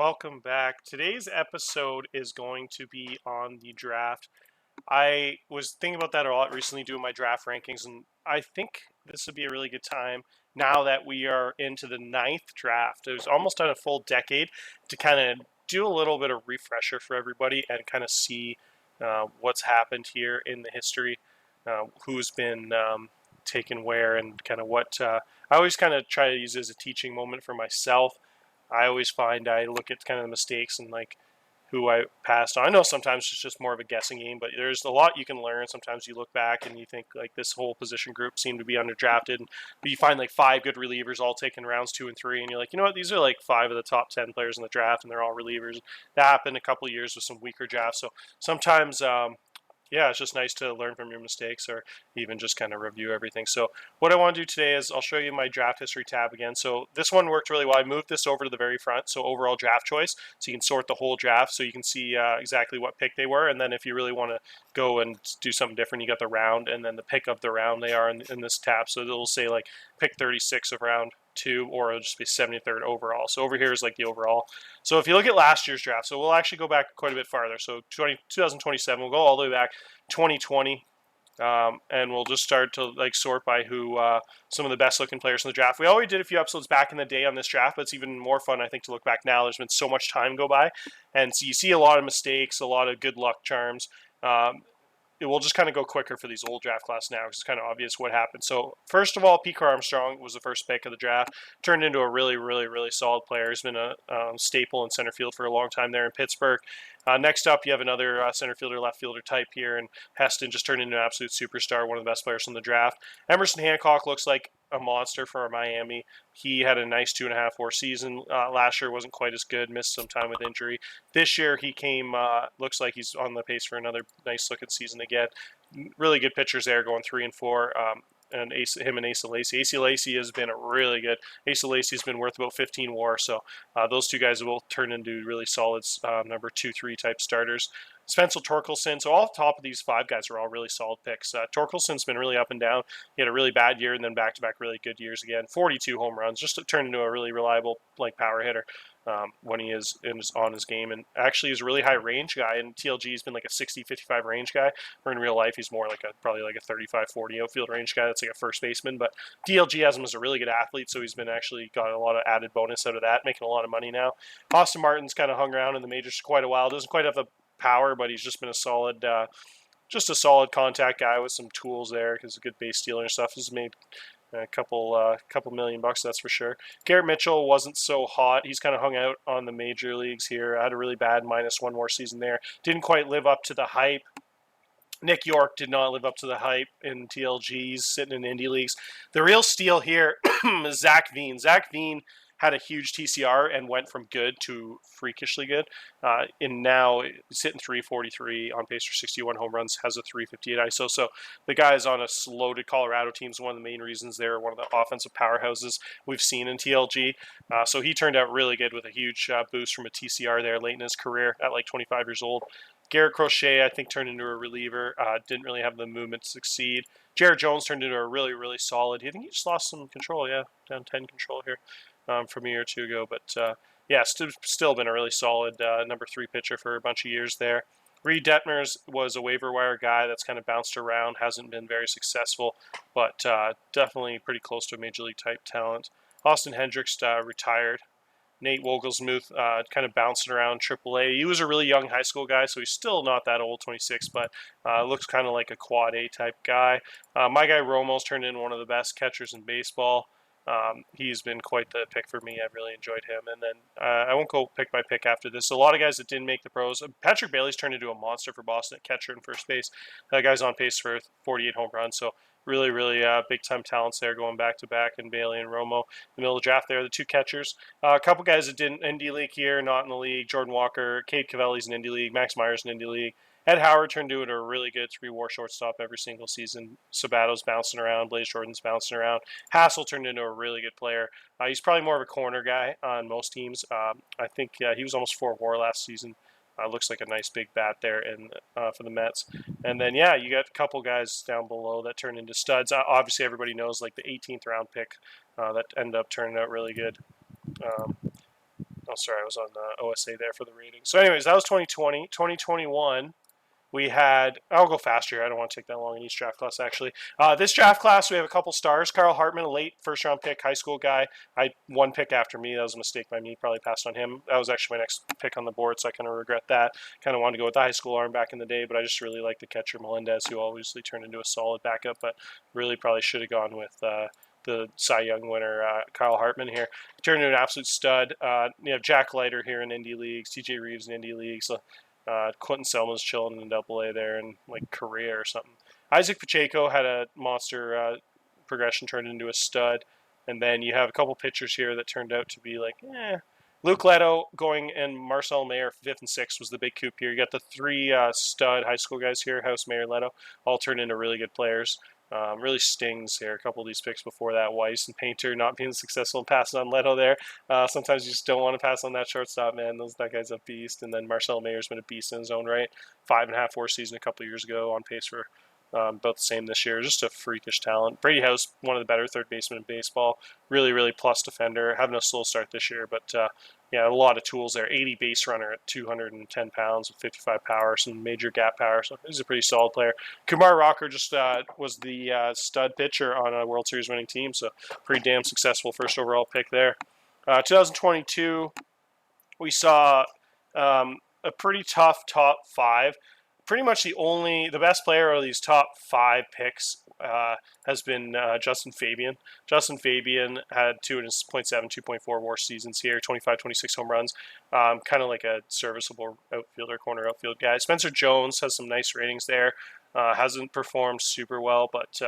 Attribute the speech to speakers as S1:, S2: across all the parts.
S1: Welcome back. Today's episode is going to be on the draft. I was thinking about that a lot recently doing my draft rankings, and I think this would be a really good time now that we are into the ninth draft. It was almost done a full decade to kind of do a little bit of refresher for everybody and kind of see what's happened here in the history, who's been taken where, and kind of what. I always kind of try to use it as a teaching moment for myself. I always find I look at kind of the mistakes and like who I passed on. I know sometimes it's just more of a guessing game, but there's a lot you can learn. Sometimes you look back and you think like this whole position group seemed to be underdrafted, but you find like five good relievers all taken rounds 2 and 3, and you're like, you know what, these are like 5 of the top 10 players in the draft, and they're all relievers. That happened a couple of years with some weaker drafts. So sometimes yeah, it's just nice to learn from your mistakes or even just kind of review everything. So what I want to do today is I'll show you my draft history tab again. So this one worked really well. I moved this over to the very front, so overall draft choice, so you can sort the whole draft so you can see exactly what pick they were. And then if you really want to go and do something different, you got the round and then the pick of the round they are in this tab. So it'll say like pick 36 of round 2, or it'll just be 73rd overall. So over here is like the overall. So if you look at last year's draft, so we'll actually go back quite a bit farther. So 2027, we'll go all the way back 2020, and we'll just start to like sort by who some of the best looking players in the draft. We already did a few episodes back in the day on this draft, but it's even more fun, I think, to look back now. There's been so much time go by, and so you see a lot of mistakes, a lot of good luck charms. It will just kind of go quicker for these old draft class now because it's kind of obvious what happened. So first of all, P. Armstrong was the first pick of the draft. Turned into a really, really, really solid player. He's been a staple in center field for a long time there in Pittsburgh. Next up, you have another center fielder, left fielder type here, and Heston just turned into an absolute superstar, one of the best players in the draft. Emerson Hancock looks like a monster for Miami. He had a nice 2.5 WAR season. Last year wasn't quite as good, missed some time with injury. This year he came, looks like he's on the pace for another nice looking season again. Really good pitchers there, going 3 and 4. And him and Asa Lacy. Asa Lacy has been a really good. Asa Lacy's been worth about 15 WAR, so those two guys will turn into really solid number 2-3 type starters. Spencer Torkelson. So all top of these 5 guys are all really solid picks. Torkelson's been really up and down. He had a really bad year and then back-to-back really good years again. 42 home runs, just to turn into a really reliable like power hitter when he is on his game. And actually he's a really high range guy, and TLG he's been like a 60-55 range guy, where in real life he's more like probably like a 35-40 outfield range guy. That's like a first baseman. But TLG has him as a really good athlete, so he's been actually got a lot of added bonus out of that, making a lot of money now. Austin Martin's kind of hung around in the majors for quite a while. Doesn't quite have the power, but he's just been a solid contact guy with some tools there because a good base stealer and stuff. Has made a couple $1,000,000, that's for sure. Garrett Mitchell wasn't so hot. He's kind of hung out on the major leagues here. Had a really bad -1 WAR season there. Didn't quite live up to the hype. Nick York did not live up to the hype in TLGs, sitting in indie leagues. The real steal here is Zack Veen. Zack Veen had a huge TCR and went from good to freakishly good. And now he's hitting 343 on pace for 61 home runs, has a 358 ISO. So the guy is on a loaded Colorado team. Is one of the main reasons they're one of the offensive powerhouses we've seen in TLG. So he turned out really good with a huge boost from a TCR there late in his career at like 25 years old. Garrett Crochet, I think, turned into a reliever. Didn't really have the movement to succeed. Jared Jones turned into a really, really solid. I think he just lost some control, down 10 control here from a year or two ago. But, yeah, still been a really solid number 3 pitcher for a bunch of years there. Reed Detmers was a waiver wire guy that's kind of bounced around, hasn't been very successful, but definitely pretty close to a major league type talent. Austin Hendricks retired. Nate Wogelsmuth kind of bouncing around AAA. He was a really young high school guy, so he's still not that old, 26, but looks kind of like a quad A type guy. My guy Romo's turned into one of the best catchers in baseball. He's been quite the pick for me. I've really enjoyed him. And then I won't go pick by pick after this. A lot of guys that didn't make the pros. Patrick Bailey's turned into a monster for Boston at catcher and first base. That guy's on pace for 48 home runs, so really, really big-time talents there going back-to-back, and Bailey and Romo. In the middle of the draft there, the 2 catchers. A couple guys that didn't Indy League here, not in the league. Jordan Walker, Cade Cavelli's in Indy League, Max Myers in Indy League. Ed Howard turned into a really good 3 WAR shortstop every single season. Sabato's bouncing around. Blaze Jordan's bouncing around. Hassel turned into a really good player. He's probably more of a corner guy on most teams. I think he was almost 4 WAR last season. Looks like a nice big bat there for the Mets. And then, yeah, you got a couple guys down below that turn into studs. Obviously, everybody knows like the 18th round pick that ended up turning out really good. Oh, sorry, I was on OSA there for the rating. So anyways, that was 2020. 2021, we had, I'll go faster here. I don't want to take that long in each draft class, actually. This draft class, we have a couple stars. Carl Hartmann, a late first-round pick, high school guy. One pick after me. That was a mistake by me. Probably passed on him. That was actually my next pick on the board, so I kind of regret that. Kind of wanted to go with the high school arm back in the day, but I just really like the catcher Melendez, who obviously turned into a solid backup, but really probably should have gone with the Cy Young winner, Kyle Hartmann here. Turned into an absolute stud. You have Jack Leiter here in Indie Leagues, TJ Reeves in Indie Leagues. So, Quentin Selma's chilling in Double-A there in like Korea or something. Isaac Pacheco had a monster progression, turned into a stud, and then you have a couple pitchers here that turned out to be like, Luke Leto going and Marcel Mayer 5th and 6th was the big coup here. You got the three stud high school guys here, House, Mayer, Leto, all turned into really good players. Really stings here. A couple of these picks before that, Weiss and Painter not being successful in passing on Leto there. Sometimes you just don't want to pass on that shortstop, man. That guy's a beast. And then Marcel Mayer's been a beast in his own right. 5.5 WAR season a couple of years ago, on pace for about the same this year. Just a freakish talent. Brady House, one of the better third basemen in baseball. Really, really plus defender. Having a slow start this year, but yeah, a lot of tools there. 80 base runner at 210 pounds with 55 power, some major gap power. So he's a pretty solid player. Kumar Rocker just was the stud pitcher on a World Series winning team, so pretty damn successful first overall pick there. 2022, we saw a pretty tough top 5. Pretty much the best player of these top 5 picks has been Justin Fabian. Justin Fabian had 2.7, 2.4 WAR seasons here, 25, 26 home runs. Kind of like a serviceable outfielder, corner outfield guy. Spencer Jones has some nice ratings there. Hasn't performed super well, but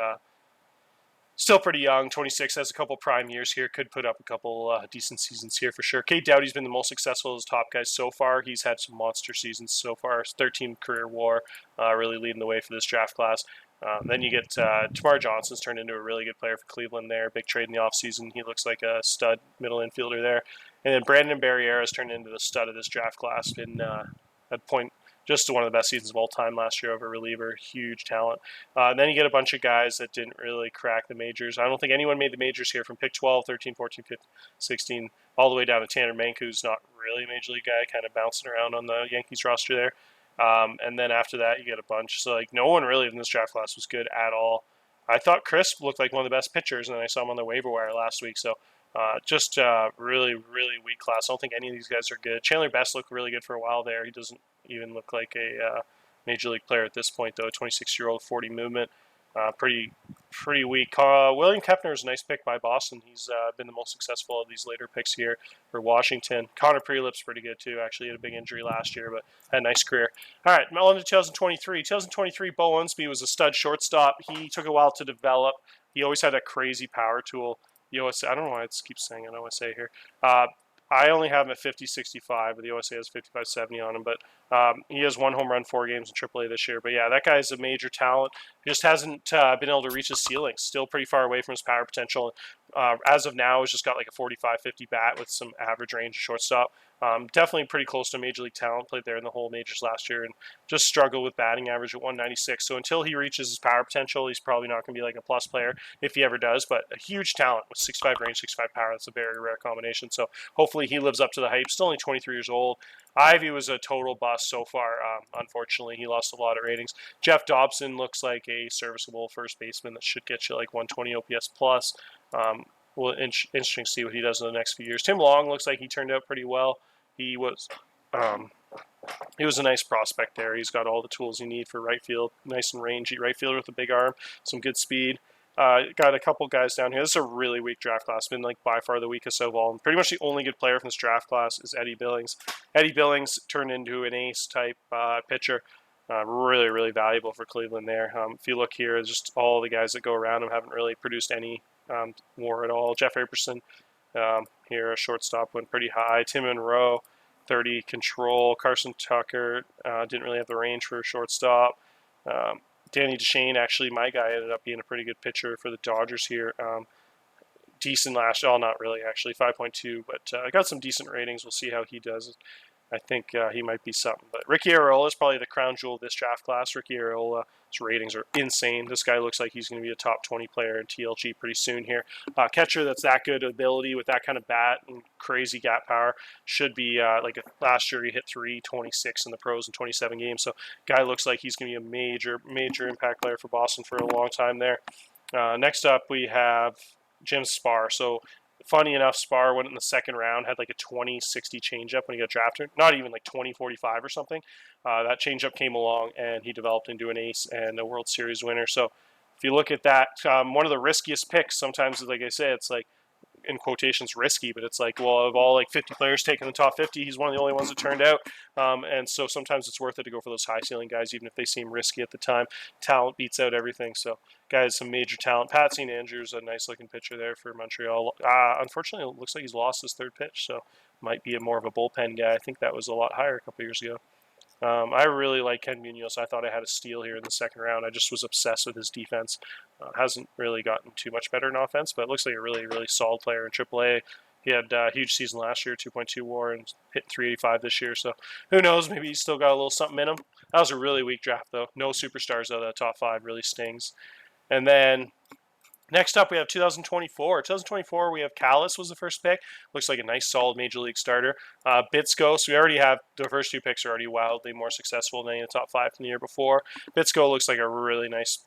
S1: still pretty young. 26, has a couple prime years here. Could put up a couple decent seasons here for sure. Kate Doughty's been the most successful of his top guys so far. He's had some monster seasons so far. 13 career WAR, really leading the way for this draft class. Then you get Tamar Johnson's turned into a really good player for Cleveland there. Big trade in the offseason. He looks like a stud middle infielder there. And then Brandon Barriera's turned into the stud of this draft class. Been at point just one of the best seasons of all time last year over reliever. Huge talent. Then you get a bunch of guys that didn't really crack the majors. I don't think anyone made the majors here from pick 12, 13, 14, 15, 16, all the way down to Tanner Mank, who's not really a major league guy, kind of bouncing around on the Yankees roster there. And then after that, you get a bunch. So, like, no one really in this draft class was good at all. I thought Crisp looked like one of the best pitchers, and then I saw him on the waiver wire last week. So, just really, really weak class. I don't think any of these guys are good. Chandler Best looked really good for a while there. He doesn't even look like a major league player at this point, though. 26-year-old, 40 movement. Pretty weak. William Kepner is a nice pick by Boston. He's been the most successful of these later picks here for Washington. Connor Prelip's pretty good, too. Actually, had a big injury last year, but had a nice career. All right, on to 2023. 2023, Bo Unsby was a stud shortstop. He took a while to develop. He always had a crazy power tool. The OSA, I don't know why it keeps saying an OSA here. I only have him at 50-65, but the OSA has 55-70 on him. But he has 1 home run, 4 games in AAA this year. But yeah, that guy's a major talent. He just hasn't been able to reach his ceiling. Still pretty far away from his power potential. As of now, he's just got like a 45-50 bat with some average range shortstop. Definitely pretty close to major league talent. Played there in the whole majors last year and just struggled with batting average at 196. So until he reaches his power potential, he's probably not going to be like a plus player if he ever does. But a huge talent with 6'5 range, 6'5 power. That's a very rare combination. So hopefully he lives up to the hype. Still only 23 years old. Ivy was a total bust so far. Unfortunately, he lost a lot of ratings. Jeff Dobson looks like a serviceable first baseman that should get you like 120 OPS plus. Well, interesting to see what he does in the next few years. Tim Long looks like he turned out pretty well. He was a nice prospect there. He's got all the tools you need for right field. Nice and rangy right fielder with a big arm, some good speed. Got a couple guys down here. This is a really weak draft class. Been like by far the weakest of all. And pretty much the only good player from this draft class is Eddie Billings. Eddie Billings turned into an ace type pitcher. Really, really valuable for Cleveland there. If you look here, just all the guys that go around him haven't really produced any WAR at all. Jeff Aperson here, a shortstop, went pretty high. Tim Monroe, 30 control. Carson Tucker didn't really have the range for a shortstop. Danny Duchesne, actually, my guy, ended up being a pretty good pitcher for the Dodgers here. Decent last, not really, actually, 5.2, but got some decent ratings. We'll see how he does. I think he might be something. But Ricky Arriola is probably the crown jewel of this draft class. Ricky Arriola's ratings are insane. This guy looks like he's going to be a top 20 player in TLG pretty soon here. Catcher that's that good ability with that kind of bat and crazy gap power should be last year he hit 326 in the pros in 27 games. So guy looks like he's going to be a major impact player for Boston for a long time there. Next up we have Jim Sparr. So funny enough, Sparr went in the second round, had like a 20-60 changeup when he got drafted. Not even like 20-45 or something. That changeup came along, and he developed into an ace and a World Series winner. So if you look at that, one of the riskiest picks, sometimes, like I say, it's like, in quotations, risky, but it's like, well, of all like 50 players taken in the top 50, he's one of the only ones that turned out. And so sometimes it's worth it to go for those high ceiling guys, even if they seem risky at the time. Talent beats out everything. So guys, some major talent. Patsy Andrews, a nice looking pitcher there for Montreal. Unfortunately, it looks like he's lost his third pitch, so might be more of a bullpen guy. I think that was a lot higher a couple years ago. I really like Ken Munoz. I thought I had a steal here in the second round. I just was obsessed with his defense. Hasn't really gotten too much better in offense, but it looks like a really solid player in AAA. He had a huge season last year, 2.2 WAR, and hit 385 this year. So who knows? Maybe he's still got a little something in him. That was a really weak draft, though. No superstars out of the top 5. Really stings. And then next up, we have 2024. 2024, we have Callis was the first pick. Looks like a nice, solid Major League starter. Bitsko, so we already have the first 2 picks are already wildly more successful than any of the top 5 from the year before. Bitsko looks like a really nice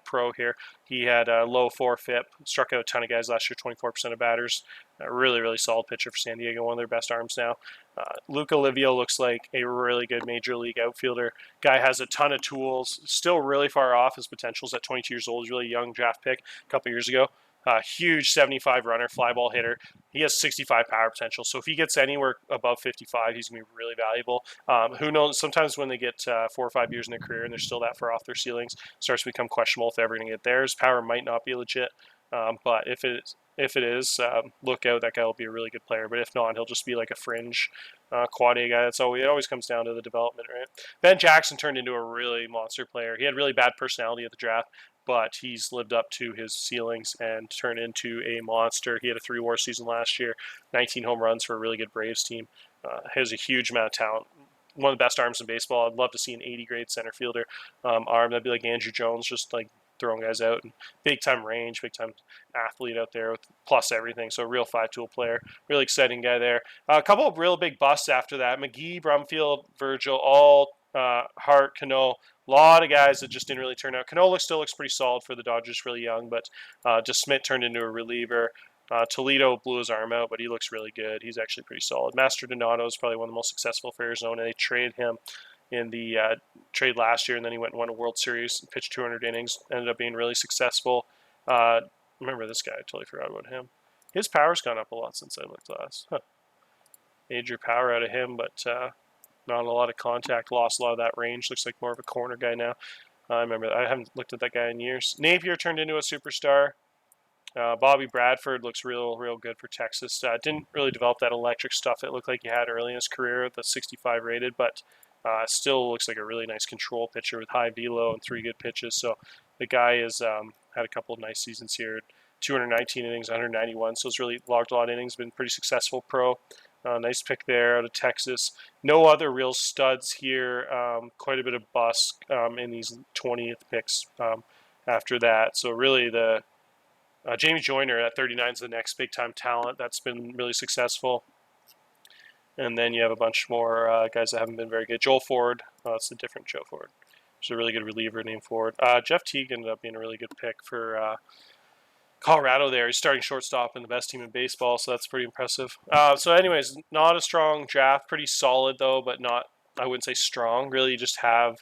S1: pro here. He had a low 4 FIP, struck out a ton of guys last year, 24% of batters. A really solid pitcher for San Diego, one of their best arms now. Luca Livio looks like a really good Major League outfielder. Guy has a ton of tools, still really far off his potentials at 22 years old. He's a really young draft pick a couple years ago. Huge 75 runner, fly ball hitter. He has 65 power potential. So if he gets anywhere above 55, he's going to be really valuable. Who knows? Sometimes when they get 4 or 5 years in their career and they're still that far off their ceilings, it starts to become questionable if they're ever going to get there. His power might not be legit, but if it is, look out. That guy will be a really good player. But if not, he'll just be like a fringe quad A guy. That's all. It always comes down to the development, right? Ben Jackson turned into a really monster player. He had really bad personality at the draft, but he's lived up to his ceilings and turned into a monster. He had a 3 WAR season last year, 19 home runs for a really good Braves team. Has a huge amount of talent. One of the best arms in baseball. I'd love to see an 80-grade center fielder arm. That'd be like Andrew Jones, just like throwing guys out, and big time range, big time athlete out there with plus everything. So a real 5-tool player, really exciting guy there. A couple of real big busts after that: McGee, Brumfield, Virgil, all Hart, Cano. A lot of guys that just didn't really turn out. Cano still looks pretty solid for the Dodgers, really young, but just Smith turned into a reliever. Toledo blew his arm out, but he looks really good. He's actually pretty solid. Master Donato is probably one of the most successful for Arizona. They traded him in the trade last year, and then he went and won a World Series, pitched 200 innings, ended up being really successful. Remember this guy, I totally forgot about him. His power's gone up a lot since I looked last. Major power out of him, but not a lot of contact, lost a lot of that range. Looks like more of a corner guy now. I remember that. I haven't looked at that guy in years. Napier turned into a superstar. Bobby Bradford looks real good for Texas. Didn't really develop that electric stuff it looked like he had early in his career, the 65 rated, but still looks like a really nice control pitcher with high velo and 3 good pitches. So the guy has had a couple of nice seasons here. 219 innings, 191, so it's really logged a lot of innings, been pretty successful pro. Nice pick there out of Texas. No other real studs here. Quite a bit of bust in these 20th picks after that. So really the Jamie Joyner at 39 is the next big-time talent that's been really successful. And then you have a bunch more guys that haven't been very good. Joel Ford, it's a different Joe Ford. There's a really good reliever named Ford. Jeff Teague ended up being a really good pick for Colorado there. He's starting shortstop in the best team in baseball, so that's pretty impressive. So anyways, not a strong draft. Pretty solid, though, but not, I wouldn't say strong. Really, you just have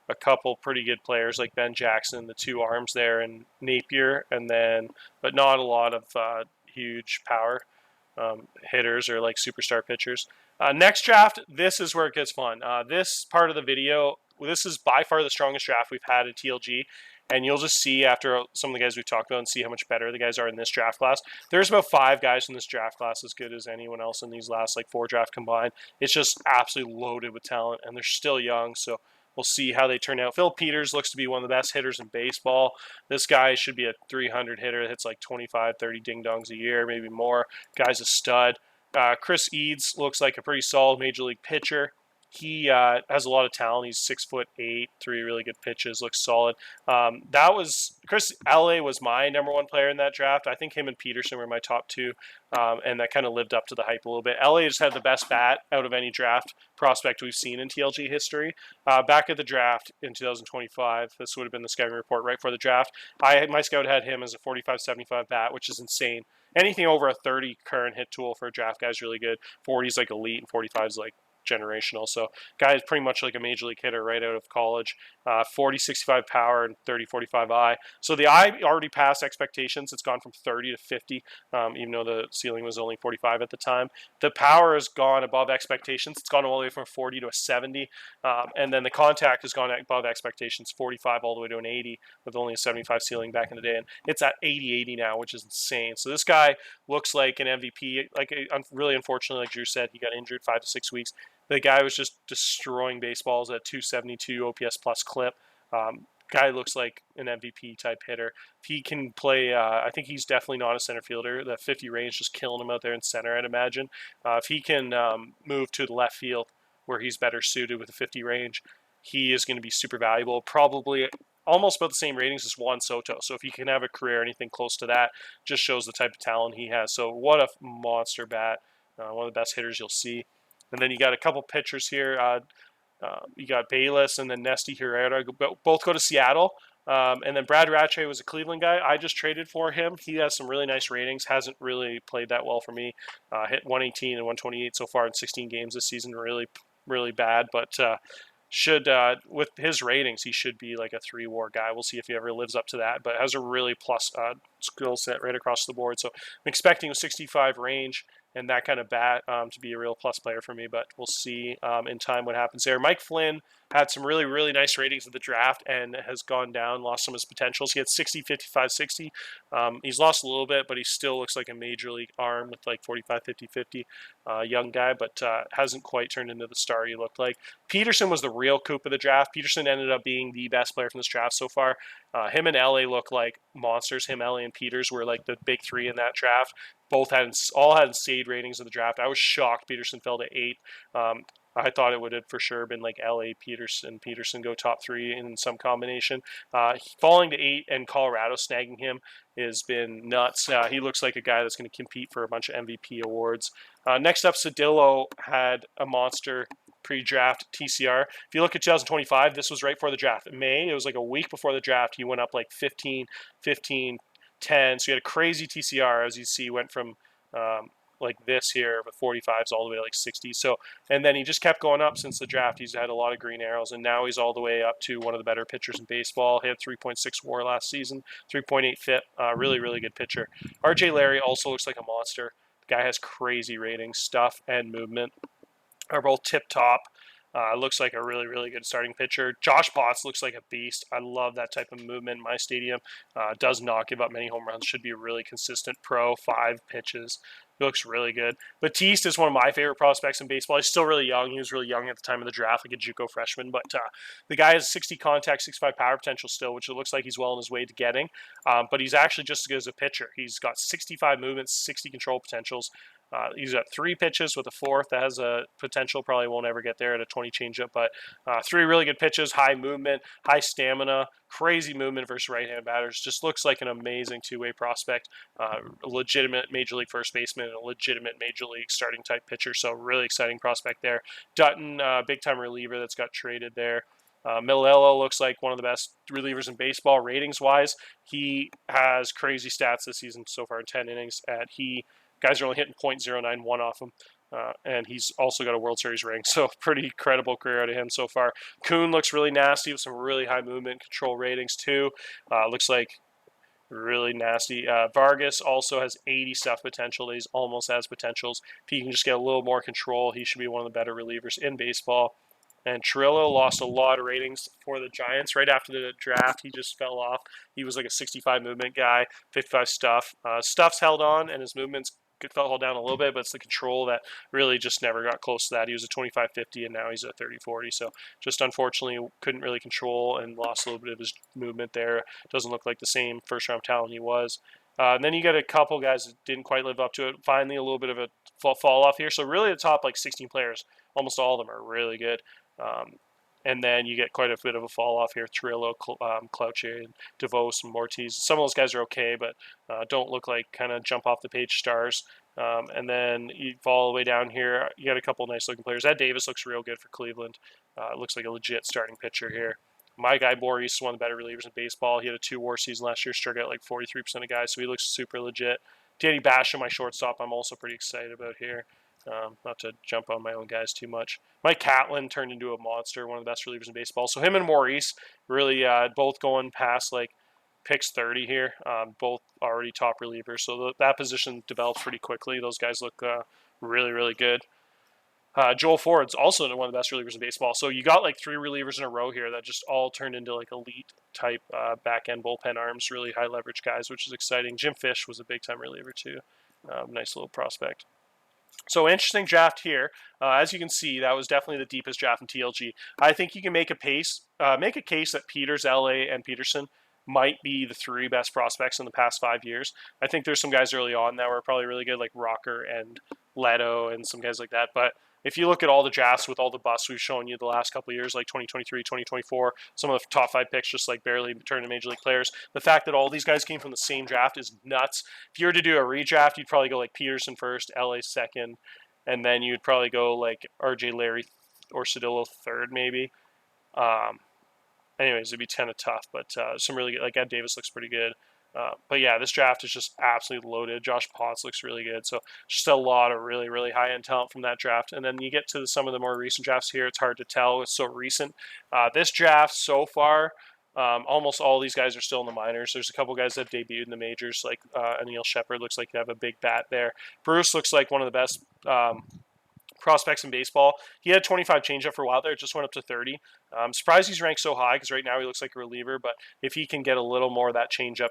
S1: a couple pretty good players like Ben Jackson, the 2 arms there, and Napier, and then, but not a lot of huge power hitters or like superstar pitchers. Next draft, this is where it gets fun. This part of the video, this is by far the strongest draft we've had at TLG. And you'll just see after some of the guys we've talked about and see how much better the guys are in this draft class. There's about 5 guys in this draft class as good as anyone else in these last like 4 drafts combined. It's just absolutely loaded with talent, and they're still young, so we'll see how they turn out. Phil Peters looks to be one of the best hitters in baseball. This guy should be a 300 hitter, hits like 25, 30 ding-dongs a year, maybe more. Guy's a stud. Chris Eads looks like a pretty solid major league pitcher. He has a lot of talent. He's 6'8", 3 really good pitches. Looks solid. That was Chris. LA was my #1 player in that draft. I think him and Peterson were my top two, and that kind of lived up to the hype a little bit. LA just had the best bat out of any draft prospect we've seen in TLG history. Back at the draft in 2025, this would have been the scouting report right for the draft. My scout had him as a 45-75 bat, which is insane. Anything over a 30 current hit tool for a draft guy is really good. 40 is like elite, and 45 is like generational. So guy is pretty much like a major league hitter right out of college. 40-65 power and 30-45 eye. So the eye already passed expectations. It's gone from 30 to 50, even though the ceiling was only 45 at the time. The power has gone above expectations. It's gone all the way from 40 to a 70. And then the contact has gone above expectations, 45 all the way to an 80 with only a 75 ceiling back in the day. And it's at 80-80 now, which is insane. So this guy looks like an MVP. Like, really unfortunately, like Drew said, he got injured 5 to 6 weeks. The guy was just destroying baseballs at 272 OPS plus clip. Guy looks like an MVP type hitter. If he can play, I think he's definitely not a center fielder. The 50 range just killing him out there in center, I'd imagine. If he can move to the left field where he's better suited with a 50 range, he is going to be super valuable. Probably almost about the same ratings as Juan Soto. So if he can have a career anything close to that, just shows the type of talent he has. So what a monster bat. One of the best hitters you'll see. And then you got a couple pitchers here. You got Bayless and then Nesty Herrera. Both go to Seattle. And then Brad Rache was a Cleveland guy. I just traded for him. He has some really nice ratings. Hasn't really played that well for me. Hit 118 and 128 so far in 16 games this season. Really, really bad. But should with his ratings, he should be like a 3-WAR guy. We'll see if he ever lives up to that. But has a really plus skill set right across the board. So I'm expecting a 65 range and that kind of bat to be a real plus player for me, but we'll see in time what happens there. Mike Flynn had some really, really nice ratings at the draft and has gone down, lost some of his potentials. He had 60, 55, 60. He's lost a little bit, but he still looks like a major league arm with like 45, 50, 50. Young guy, but hasn't quite turned into the star he looked like. Peterson was the real coup of the draft. Peterson ended up being the best player from this draft so far. Him and LA look like monsters. Him, LA, and Peters were like the big three in that draft. All had insane ratings of the draft. I was shocked Peterson fell to 8. I thought it would have for sure been like LA, Peterson go top 3 in some combination. Falling to 8 and Colorado snagging him has been nuts. He looks like a guy that's going to compete for a bunch of MVP awards. Next up, Cedillo had a monster pre-draft TCR. If you look at 2025, this was right before the draft. In May, it was like a week before the draft. He went up like 15, 10. So he had a crazy TCR, as you see, went from like this here with 45s all the way to like 60. So, and then he just kept going up since the draft. He's had a lot of green arrows, and now he's all the way up to one of the better pitchers in baseball. He had 3.6 WAR last season, 3.8 FIP. Really, really good pitcher. RJ Larry also looks like a monster. The guy has crazy ratings, stuff, and movement are both tip top. Looks like a really, really good starting pitcher. Josh Potts looks like a beast. I love that type of movement in my stadium. Does not give up many home runs. Should be a really consistent pro. 5 pitches. He looks really good. Batiste is one of my favorite prospects in baseball. He's still really young. He was really young at the time of the draft, like a JUCO freshman. But the guy has 60 contact, 65 power potential still, which it looks like he's well on his way to getting. But he's actually just as good as a pitcher. He's got 65 movements, 60 control potentials. He's got 3 pitches with a 4th that has a potential. Probably won't ever get there at a 20 changeup, but 3 really good pitches, high movement, high stamina, crazy movement versus right-hand batters. Just looks like an amazing 2-way prospect, a legitimate major league first baseman and a legitimate major league starting type pitcher. So really exciting prospect there. Dutton, big-time reliever that's got traded there. Milello looks like one of the best relievers in baseball ratings-wise. He has crazy stats this season so far in 10 innings. Guys are only hitting .091 off him, and he's also got a World Series ring, so pretty credible career out of him so far. Kuhn looks really nasty with some really high movement control ratings too. Looks like really nasty. Vargas also has 80 stuff potential. He's almost has potentials. If he can just get a little more control, he should be one of the better relievers in baseball. And Trillo lost a lot of ratings for the Giants right after the draft. He just fell off. He was like a 65 movement guy, 55 stuff. Stuff's held on, and his movements fell down a little bit, but it's the control that really just never got close to that. He was a 25-50, and now he's a 30-40. So just unfortunately couldn't really control and lost a little bit of his movement there. Doesn't look like the same first-round talent he was. And then you got a couple guys that didn't quite live up to it. Finally, a little bit of a fall off here. So really the top like 16 players, almost all of them are really good. And then you get quite a bit of a fall off here. Trillo, Cloutier, DeVos, and Mortiz. Some of those guys are okay, but don't look like kind of jump off the page stars. And then you fall all the way down here. You got a couple nice looking players. Ed Davis looks real good for Cleveland. Looks like a legit starting pitcher here. My guy Boris is one of the better relievers in baseball. He had a 2-WAR season last year, struck out like 43% of guys, so he looks super legit. Danny Basham, my shortstop, I'm also pretty excited about here. Not to jump on my own guys too much. Mike Catlin turned into a monster, one of the best relievers in baseball. So him and Maurice really both going past like picks 30 here, both already top relievers. So that position develops pretty quickly. Those guys look really, really good. Joel Ford's also one of the best relievers in baseball. So you got like 3 relievers in a row here that just all turned into like elite type back end bullpen arms, really high leverage guys, which is exciting. Jim Fish was a big time reliever too. Nice little prospect. So interesting draft here. As you can see, that was definitely the deepest draft in TLG. I think you can make a case that Peters, LA, and Peterson might be the 3 best prospects in the past 5 years. I think there's some guys early on that were probably really good, like Rocker and Leto and some guys like that. But if you look at all the drafts with all the busts we've shown you the last couple of years, like 2023, 2024, some of the top 5 picks just like barely turned to major league players. The fact that all these guys came from the same draft is nuts. If you were to do a redraft, you'd probably go like Peterson first, LA second, and then you'd probably go like RJ Larry or Cedillo third maybe. Anyways, it'd be kind of tough, but some really good, like Ed Davis looks pretty good. But yeah, this draft is just absolutely loaded. Josh Potts looks really good. So just a lot of really, really high-end talent from that draft. And then you get to some of the more recent drafts here. It's hard to tell. It's so recent. This draft so far, almost all these guys are still in the minors. There's a couple guys that debuted in the majors, like Anil Shepard looks like they have a big bat there. Bruce looks like one of the best prospects in baseball. He had 25 changeup for a while there. It just went up to 30. I'm surprised he's ranked so high because right now he looks like a reliever. But if he can get a little more of that changeup,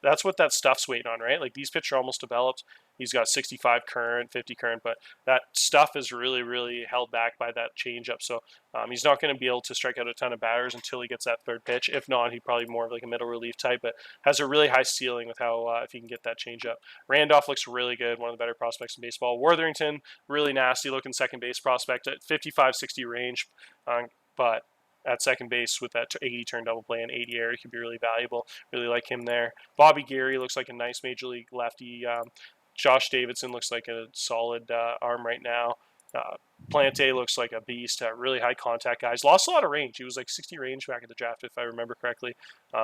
S1: that's what that stuff's waiting on, right? Like these pitches are almost developed. He's got 65 current, 50 current, but that stuff is really, really held back by that changeup. So he's not going to be able to strike out a ton of batters until he gets that third pitch. If not, he'd probably be more of like a middle relief type, but has a really high ceiling with how if he can get that changeup. Randolph looks really good, one of the better prospects in baseball. Worthington, really nasty looking second base prospect at 55-60 range, but at second base with that 80 turn double play and 80 air, he could be really valuable. Really like him there. Bobby Geary looks like a nice major league lefty. Josh Davidson looks like a solid arm right now. Plante looks like a beast. Really high contact guys. Lost a lot of range. He was like 60 range back at the draft, if I remember correctly.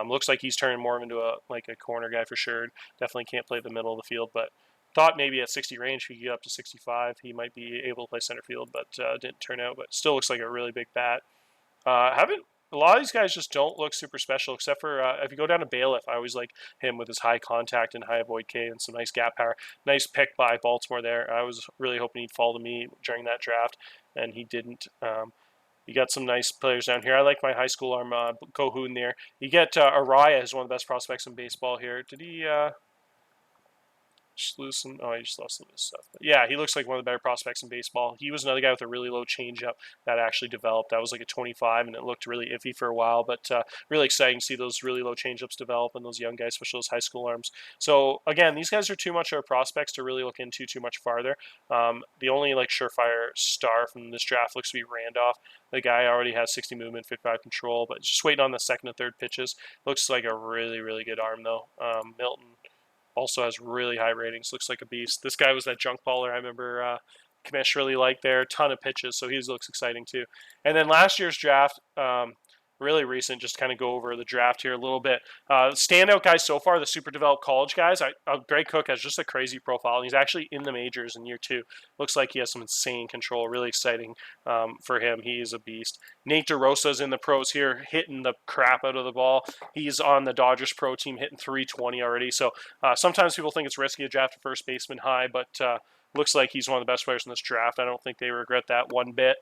S1: Looks like he's turning more into a corner guy for sure. Definitely can't play the middle of the field, but thought maybe at 60 range, if he could get up to 65, he might be able to play center field, but didn't turn out. But still looks like a really big bat. A lot of these guys just don't look super special, except for if you go down to Bailiff, I always like him with his high contact and high avoid K and some nice gap power. Nice pick by Baltimore there. I was really hoping he'd fall to me during that draft, and he didn't. You got some nice players down here. I like my high school arm, Kohun there. You get Araya, who's one of the best prospects in baseball here. Did he... just lose some. Oh, I just lost some of his stuff. But yeah, he looks like one of the better prospects in baseball. He was another guy with a really low changeup that actually developed. That was like a 25, and it looked really iffy for a while. But really exciting to see those really low changeups develop and those young guys, especially those high school arms. So again, these guys are too much of prospects to really look into too much farther. The only like surefire star from this draft looks to be Randolph. The guy already has 60 movement, 55 control, but just waiting on the second and third pitches. Looks like a really, really good arm though. Milton also has really high ratings. Looks like a beast. This guy was that junk baller I remember Kamish really liked there. Ton of pitches, so he looks exciting too. And then last year's draft, really recent, just kind of go over the draft here a little bit. Standout guys so far, the super developed college guys. Greg Cook has just a crazy profile, and he's actually in the majors in year 2. Looks like he has some insane control. Really exciting for him. He is a beast. Nate DeRosa's in the pros here, hitting the crap out of the ball. He's on the Dodgers pro team, hitting 320 already. So sometimes people think it's risky to draft a first baseman high, but looks like he's one of the best players in this draft. I don't think they regret that one bit.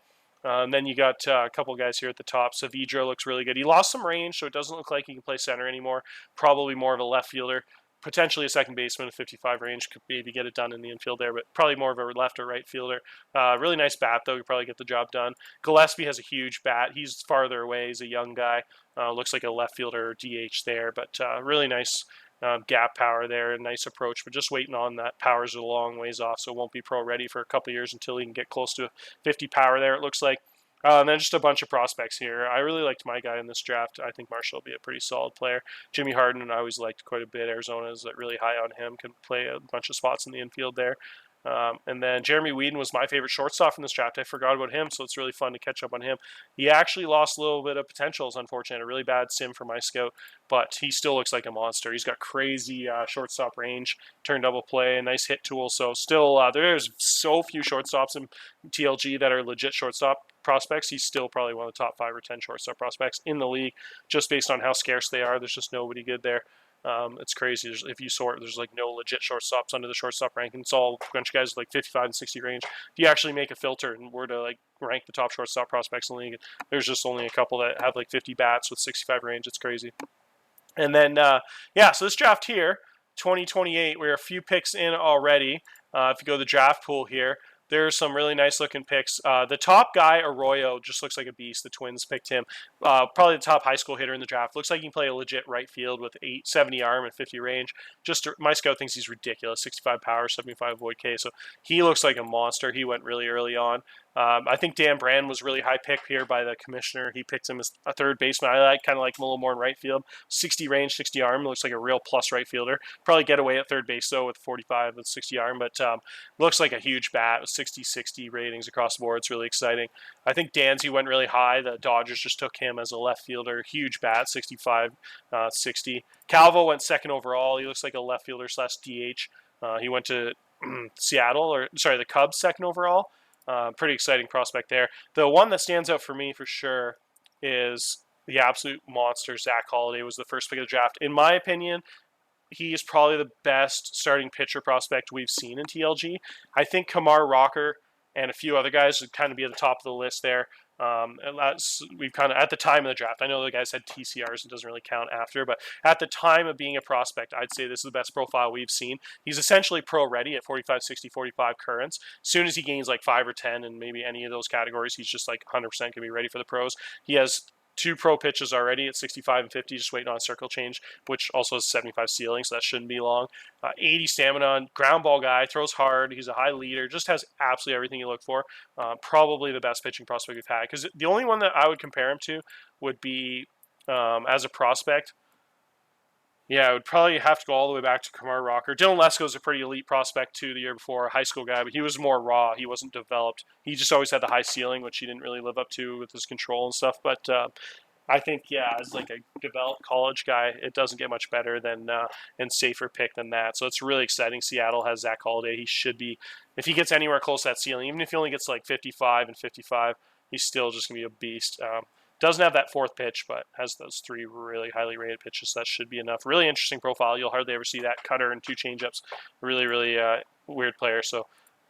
S1: And then you got a couple guys here at the top. Savidra looks really good. He lost some range, so it doesn't look like he can play center anymore. Probably more of a left fielder. Potentially a second baseman at 55 range. Could maybe get it done in the infield there, but probably more of a left or right fielder. Really nice bat, though. Could probably get the job done. Gillespie has a huge bat. He's farther away. He's a young guy. Looks like a left fielder or DH there, but really nice gap power there, a nice approach, but just waiting on that. Power's a long ways off, so won't be pro ready for a couple of years until he can get close to 50 power there, it looks like. And then just a bunch of prospects here. I really liked my guy in this draft. I think Marshall will be a pretty solid player. Jimmy Harden, I always liked quite a bit. Arizona is really high on him, can play a bunch of spots in the infield there. And then Jeremy Whedon was my favorite shortstop in this draft. I forgot about him, so it's really fun to catch up on him. He actually lost a little bit of potential, is unfortunate. A really bad sim for my scout, but he still looks like a monster. He's got crazy shortstop range, turn double play, nice hit tool. So still, there's so few shortstops in TLG that are legit shortstop prospects. He's still probably one of the top 5 or 10 shortstop prospects in the league, just based on how scarce they are. There's just nobody good there. It's crazy. If you sort, there's like no legit shortstops under the shortstop ranking. It's all a bunch of guys with like 55 and 60 range. If you actually make a filter and were to like rank the top shortstop prospects in the league, there's just only a couple that have like 50 bats with 65 range. It's crazy. And then, so this draft here, 2028, we're a few picks in already. If you go to the draft pool here, there's some really nice looking picks. The top guy, Arroyo, just looks like a beast. The Twins picked him. Probably the top high school hitter in the draft. Looks like he can play a legit right field with 870 arm and 50 range. My scout thinks he's ridiculous. 65 power, 75 void K. So he looks like a monster. He went really early on. I think Dan Brand was really high pick here by the commissioner. He picked him as a third baseman. I kind of like him a little more in right field. 60 range, 60 arm. Looks like a real plus right fielder. Probably get away at third base, though, with 45 and 60 arm. But looks like a huge bat with 60-60 ratings across the board. It's really exciting. I think Dansby went really high. The Dodgers just took him as a left fielder. Huge bat, 65, 60. Calvo went second overall. He looks like a left fielder / DH. He went to the Cubs second overall. Pretty exciting prospect there. The one that stands out for me for sure is the absolute monster, Zack Holiday, was the first pick of the draft. In my opinion, he is probably the best starting pitcher prospect we've seen in TLG. I think Kamar Rocker and a few other guys would kind of be at the top of the list there. And we've kind of, at the time of the draft, I know the guys had TCRs, it doesn't really count after, but at the time of being a prospect, I'd say this is the best profile we've seen. He's essentially pro ready at 45, 60, 45 currents. As soon as he gains like 5 or 10 in maybe any of those categories, he's just like 100% going to be ready for the pros. He has 2 pro pitches already at 65 and 50, just waiting on a circle change, which also has 75 ceiling, so that shouldn't be long. 80 stamina, ground ball guy, throws hard, he's a high leader, just has absolutely everything you look for. Probably the best pitching prospect we've had, because the only one that I would compare him to would be, as a prospect, I would probably have to go all the way back to Kamar Rocker. Dylan Lesko's a pretty elite prospect too the year before, a high school guy, but he was more raw. He wasn't developed. He just always had the high ceiling, which he didn't really live up to with his control and stuff. But I think, as like a developed college guy, it doesn't get much better than and safer pick than that. So it's really exciting. Seattle has Zack Holiday. He should be, if he gets anywhere close to that ceiling, even if he only gets like 55 and 55, he's still just going to be a beast. Doesn't have that fourth pitch, but has those 3 really highly rated pitches. So that should be enough. Really interesting profile. You'll hardly ever see that. Cutter and 2 changeups. Really, really weird player. So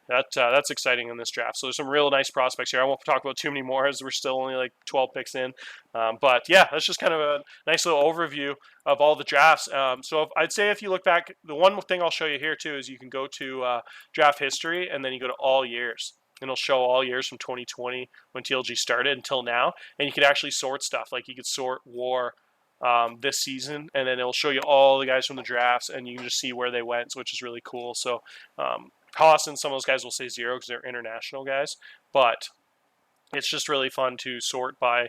S1: that's exciting in this draft. So there's some real nice prospects here. I won't talk about too many more as we're still only like 12 picks in. But that's just kind of a nice little overview of all the drafts. So I'd say if you look back, the one thing I'll show you here too is you can go to draft history and then you go to all years. And it'll show all years from 2020 when TLG started until now. And you can actually sort stuff. Like you could sort WAR this season, and then it'll show you all the guys from the drafts, and you can just see where they went, which is really cool. So cost, and some of those guys will say 0 because they're international guys. But it's just really fun to sort by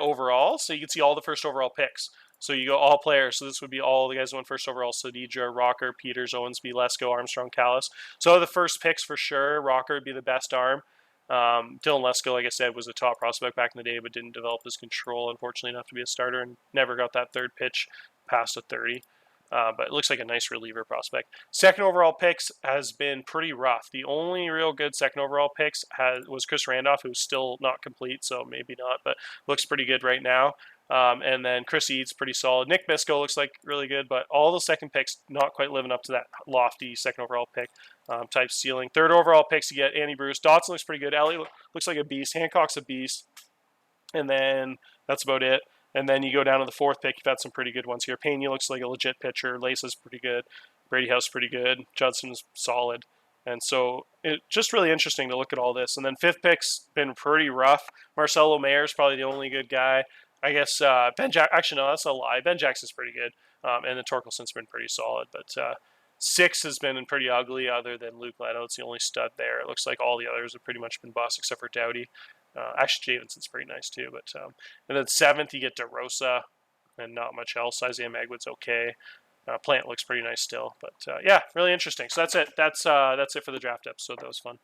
S1: overall, so you can see all the first overall picks. So you go all players. So this would be all the guys who went first overall. Sadidra, Rocker, Peters, Owensby, Lesko, Armstrong, Callis. So the first picks for sure. Rocker would be the best arm. Dylan Lesko, like I said, was a top prospect back in the day, but didn't develop his control, unfortunately, enough to be a starter and never got that third pitch past a 30. But it looks like a nice reliever prospect. Second overall picks has been pretty rough. The only real good second overall picks was Chris Randolph, who's still not complete, so maybe not, but looks pretty good right now. And then Chris Eads, pretty solid. Nick Misko looks like really good, but all the second picks not quite living up to that lofty second overall pick type ceiling. Third overall picks, you get Andy Bruce. Dotson looks pretty good. Elliott looks like a beast. Hancock's a beast. And then that's about it. And then you go down to the fourth pick. You've had some pretty good ones here. Pena looks like a legit pitcher. Lace's pretty good. Brady House pretty good. Judson's solid. And so it's just really interesting to look at all this. And then fifth pick's been pretty rough. Marcelo Mayer's probably the only good guy. I guess Ben Jackson's, actually, no, that's a lie. Ben Jackson's pretty good. and the Torkelson's been pretty solid. But 6 has been pretty ugly, other than Luke Leto. It's the only stud there. It looks like all the others have pretty much been bust except for Doughty. Actually, Davidson's pretty nice too. But and then 7th, you get DeRosa, and not much else. Isaiah Megwood's okay. Plant looks pretty nice still. But yeah, really interesting. So that's it. That's it for the draft episode. That was fun.